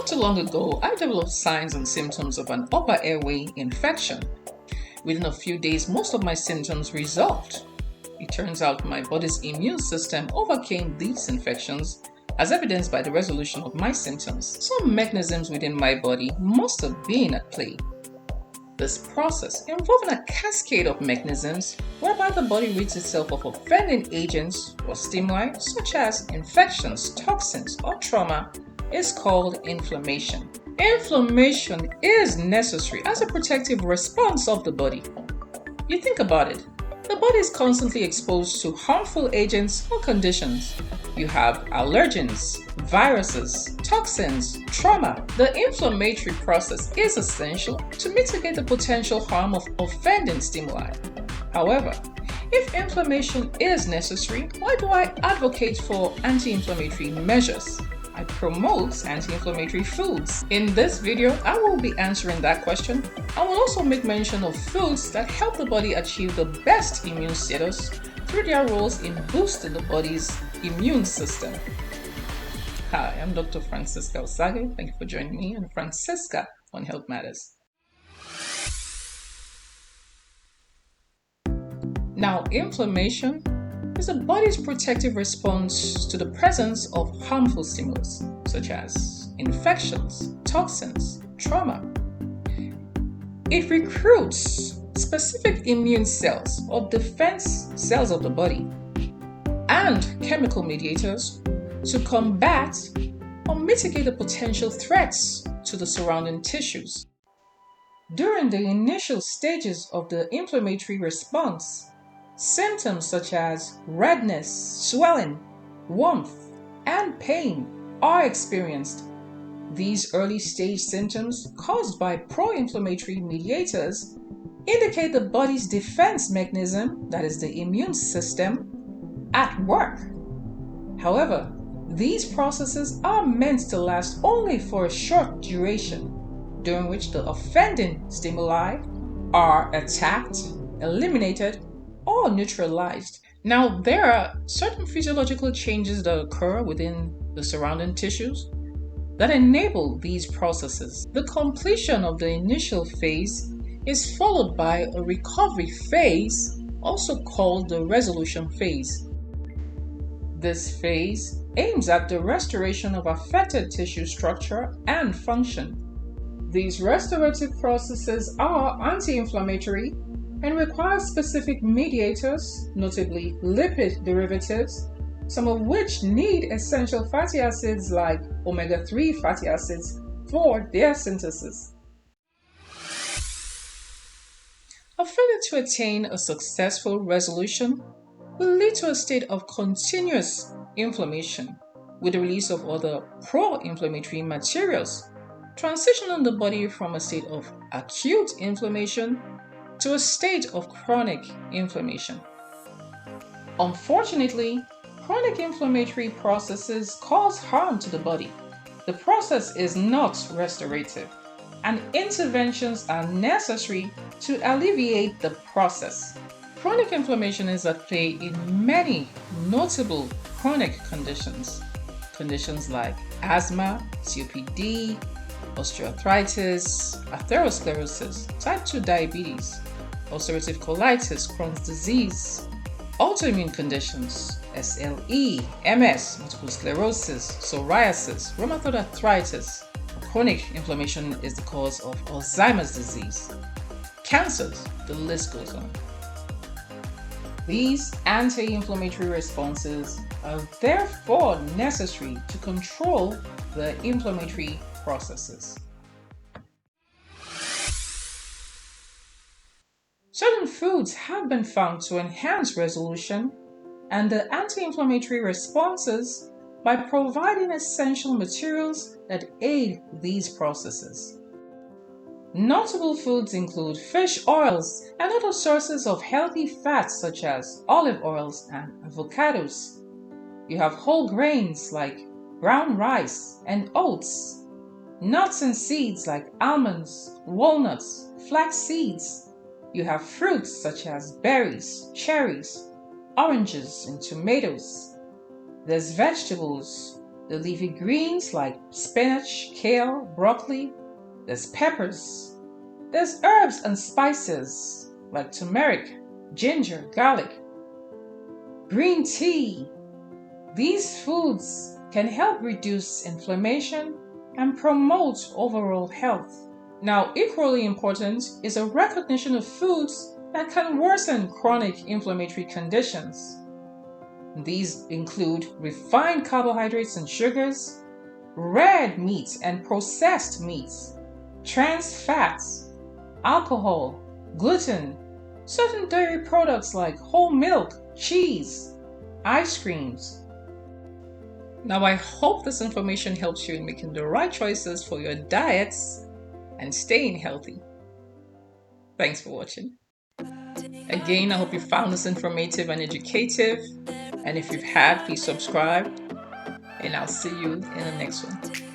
Not too long ago, I developed signs and symptoms of an upper airway infection. Within a few days, most of my symptoms resolved. It turns out my body's immune system overcame these infections, as evidenced by the resolution of my symptoms. Some mechanisms within my body must have been at play. This process, involving a cascade of mechanisms whereby the body rids itself of offending agents or stimuli such as infections, toxins, or trauma, is called inflammation. Inflammation is necessary as a protective response of the body. You think about it. The body is constantly exposed to harmful agents or conditions. You have allergens, viruses, toxins, trauma. The inflammatory process is essential to mitigate the potential harm of offending stimuli. However, if inflammation is necessary, why do I advocate for anti-inflammatory measures? I promote anti-inflammatory foods. In this video, I will be answering that question. I will also make mention of foods that help the body achieve the best immune status through their roles in boosting the body's immune system. Hi, I'm Dr. Francisca Osage. Thank you for joining me and Francisca on Health Matters. Now, inflammation is the body's protective response to the presence of harmful stimulus, such as infections, toxins, trauma. It recruits specific immune cells or defense cells of the body and chemical mediators to combat or mitigate the potential threats to the surrounding tissues. During the initial stages of the inflammatory response, symptoms such as redness, swelling, warmth, and pain are experienced. These early stage symptoms caused by pro-inflammatory mediators indicate the body's defense mechanism, that is the immune system, at work. However, these processes are meant to last only for a short duration, during which the offending stimuli are attacked, eliminated, or neutralized. Now, there are certain physiological changes that occur within the surrounding tissues that enable these processes. The completion of the initial phase is followed by a recovery phase, also called the resolution phase. This phase aims at the restoration of affected tissue structure and function. These restorative processes are anti-inflammatory and require specific mediators, notably lipid derivatives, some of which need essential fatty acids like omega-3 fatty acids for their synthesis. A failure to attain a successful resolution will lead to a state of continuous inflammation with the release of other pro-inflammatory materials, transitioning the body from a state of acute inflammation to a state of chronic inflammation. Unfortunately, chronic inflammatory processes cause harm to the body. The process is not restorative, and interventions are necessary to alleviate the process. Chronic inflammation is at play in many notable chronic conditions. Conditions like asthma, COPD, osteoarthritis, atherosclerosis, type 2 diabetes, ulcerative colitis, Crohn's disease, autoimmune conditions, SLE, MS, multiple sclerosis, psoriasis, rheumatoid arthritis. Chronic inflammation is the cause of Alzheimer's disease, cancers, the list goes on. These anti-inflammatory responses are therefore necessary to control the inflammatory processes. Certain foods have been found to enhance resolution and the anti-inflammatory responses by providing essential materials that aid these processes. Notable foods include fish oils and other sources of healthy fats such as olive oils and avocados. You have whole grains like brown rice and oats, nuts and seeds like almonds, walnuts, flax seeds. You have fruits such as berries, cherries, oranges, and tomatoes. There's vegetables the leafy greens like spinach, kale, broccoli. There's peppers. There's herbs and spices like turmeric, ginger, garlic. Green tea. These foods can help reduce inflammation and promote overall health. Now, equally important is a recognition of foods that can worsen chronic inflammatory conditions. These include refined carbohydrates and sugars, red meats and processed meats, trans fats, alcohol, gluten, certain dairy products like whole milk, cheese, ice creams. Now, I hope this information helps you in making the right choices for your diets and staying healthy. Thanks for watching. Again, I hope you found this informative and educative. And if you've had, please subscribe. And I'll see you in the next one.